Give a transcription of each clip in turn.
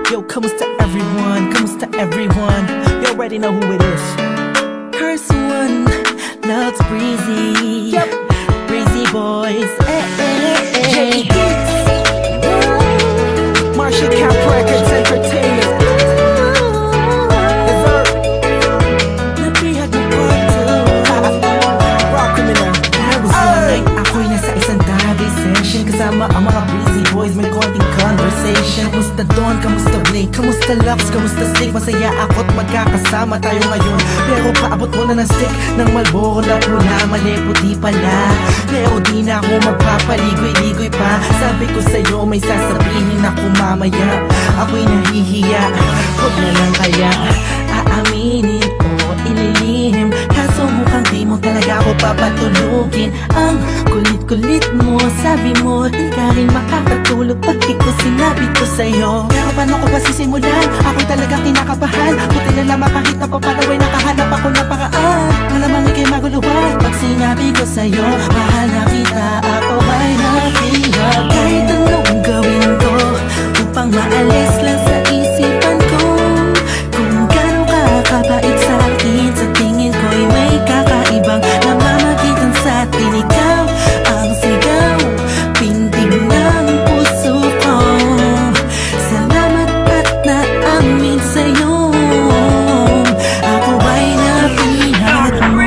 Yo, kamusta everyone? Kamusta everyone? You already know who it is. Curse one, loves Breezy. Yep, Breezy boys. J Hits. Marshall Cap Records Entertainment. Dessert. Napihag mo part 2. Rock criminal. There was one night ako'y nasa isang Davy session kasama ang mga Breezy boys, may konting conversation. Kamusta Don? Kamusta Blake? Kamusta Lux? Kamusta Stick? Masaya ako't magkakasama tayo ngayon. Pero paabot mo na ng stick ng Malboro na pula. Mali puti pala, pero di na ako magpapaligoy-ligoy pa. Sabi ko sa'yo may sasabihin ako mamaya. Ako'y nahihiya, huwag na lang kaya aaminin o ililihim. Kaso mukhang di mo talaga ako papatulugin. Ang kulit-kulit mo, sabi mo di ka rin makakatulog pag di ko sinabi ko sa'yo. Pero paano ko ba sisimulan? Ako'y talagang kinakabahan. Buti na lamang kahit napapanaway nakahanap ako ng paraan. Malamang ikay maguluhan pag sinabi ko sa'yo mahal na kita, ako ay napihag. Kahit anong gawin ko upang maalis lang sa isipan ko kung gano'ng kakabait sa akin. Sa tingin ko'y may kakaibang namamagitan sa atin. Ikaw ang sigaw, pintig ng puso ko. Salamat at naamin sa'yo, ako ay napihag mo.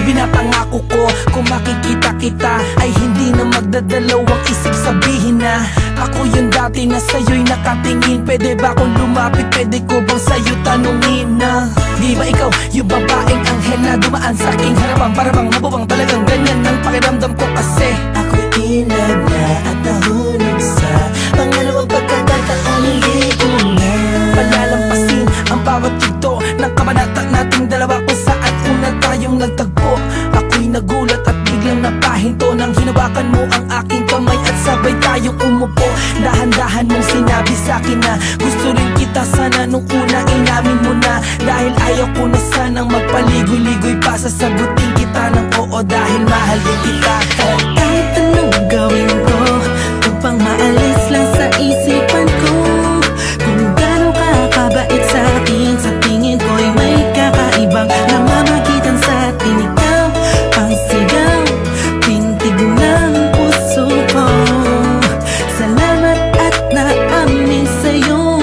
Binapangako ko kung makikita kita ay hindi na magdadalawang isip sabihin na ako yung dati na sa'yo'y nakatingin. Pwede ba akong lumapit? Pwede ko bang sa'yo tanungin na di ba ikaw yung babaeng anghel na dumaan sa aking harapan? Para bang mabubang talagang ganyan ang pakiramdam ko kasi ako'y inag na at nahulog sa pangalawang pagkakataon. Hindi ko na palalampasin ang bawat yugto ng kabanata nating dalawa kung saan una tayong nagtagpo. Ako'y nagulat at biglang napahinto nang hinawakan mo ang aking kamay at sabay tayong umupo. Dahan-dahan mong sinabi sa'kin na gusto rin kita sana nung una inamin mo na. Dahil ayaw ko na sanang magpaligoy-ligoy pa, sasagutin kita ng oo dahil mahal din kita. Kahit anong gawin ko upang maalis lang sa isipan ko kung gano'ng kakabait sa akin. Sa tingin ko'y may kakaibang namamagitan sa atin. Ikaw ang sigaw, pintig ng puso ko. Salamat at naamin sa'yo,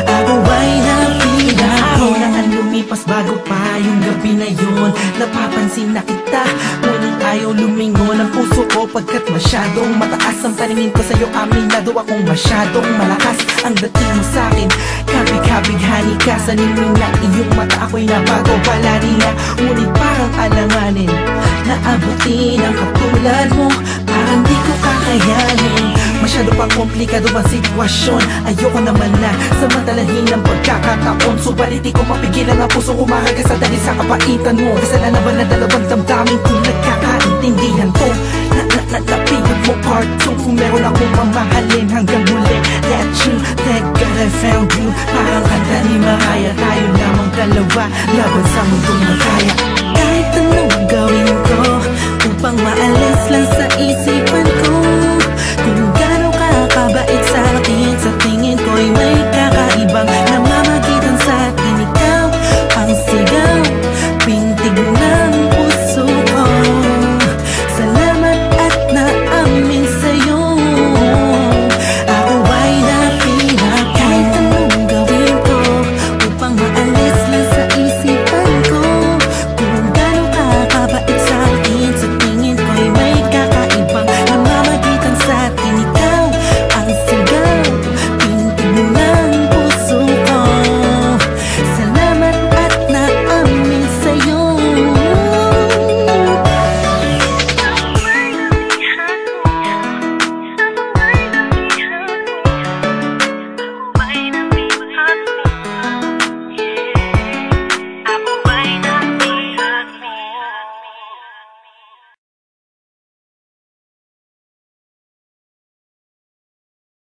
ako ay napihag. Ako na ang lumipas bago pa yung gabi na yun. Napapansin na kita, ngunit ayaw lumingon ang puso ko pagkat masyadong mataas ang paningin ko sa'yo. Aminado akong masyadong malakas ang dating mo sa'kin. Kabig-kabighani ka sa ningning ng iyong mata. Ako'y nabago pala niya, ngunit parang alanganin na abutin ang katulad mo. Parang di ko kakayanin. Masyado pang komplikado ang sitwasyon. Ayoko naman na samantalahin ang pagkakataon. Subalit di ko mapigilan ang puso umahaga sa dahil sa kapaitan mo. Kasalanan ba na dalawang damdamin kung nagkakaintindihan to? Napihag mo part 2. Kung meron akong mamahalin hanggang huli, that you, thank God I found you. Parang kanta ni Mariah, tayo lamang dalawa laban sa mundong magkaya. Kahit ano